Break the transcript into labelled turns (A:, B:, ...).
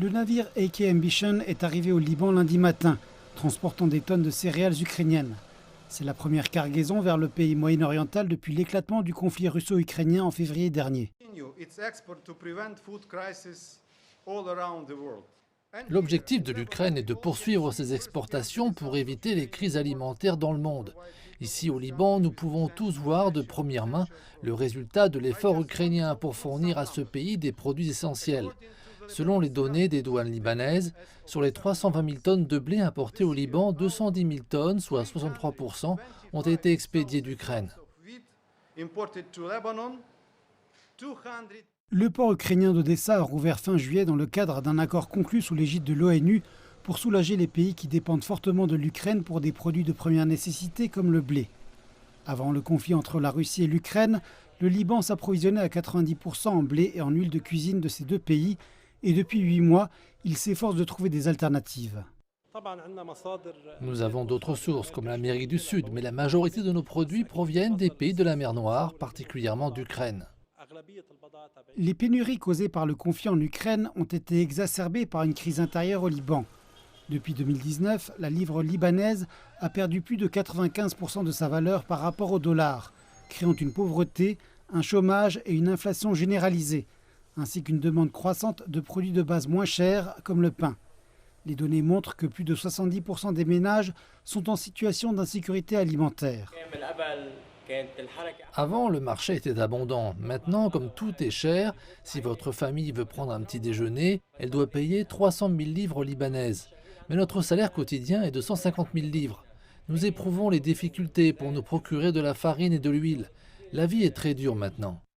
A: Le navire AK Ambition est arrivé au Liban lundi matin, transportant des tonnes de céréales ukrainiennes. C'est la première cargaison vers le pays moyen-oriental depuis l'éclatement du conflit russo-ukrainien en février dernier.
B: L'objectif de l'Ukraine est de poursuivre ses exportations pour éviter les crises alimentaires dans le monde. Ici au Liban, nous pouvons tous voir de première main le résultat de l'effort ukrainien pour fournir à ce pays des produits essentiels. Selon les données des douanes libanaises, sur les 320 000 tonnes de blé importées au Liban, 210 000 tonnes, soit 63%, ont été expédiées d'Ukraine.
A: Le port ukrainien d'Odessa a rouvert fin juillet dans le cadre d'un accord conclu sous l'égide de l'ONU pour soulager les pays qui dépendent fortement de l'Ukraine pour des produits de première nécessité comme le blé. Avant le conflit entre la Russie et l'Ukraine, le Liban s'approvisionnait à 90% en blé et en huile de cuisine de ces deux pays. Et depuis 8 mois, il s'efforce de trouver des alternatives.
B: Nous avons d'autres sources, comme l'Amérique du Sud, mais la majorité de nos produits proviennent des pays de la mer Noire, particulièrement d'Ukraine.
A: Les pénuries causées par le conflit en Ukraine ont été exacerbées par une crise intérieure au Liban. Depuis 2019, la livre libanaise a perdu plus de 95% de sa valeur par rapport au dollar, créant une pauvreté, un chômage et une inflation généralisée, ainsi qu'une demande croissante de produits de base moins chers comme le pain. Les données montrent que plus de 70% des ménages sont en situation d'insécurité alimentaire.
B: Avant, le marché était abondant. Maintenant, comme tout est cher, si votre famille veut prendre un petit déjeuner, elle doit payer 300 000 livres libanaises. Mais notre salaire quotidien est de 150 000 livres. Nous éprouvons les difficultés pour nous procurer de la farine et de l'huile. La vie est très dure maintenant.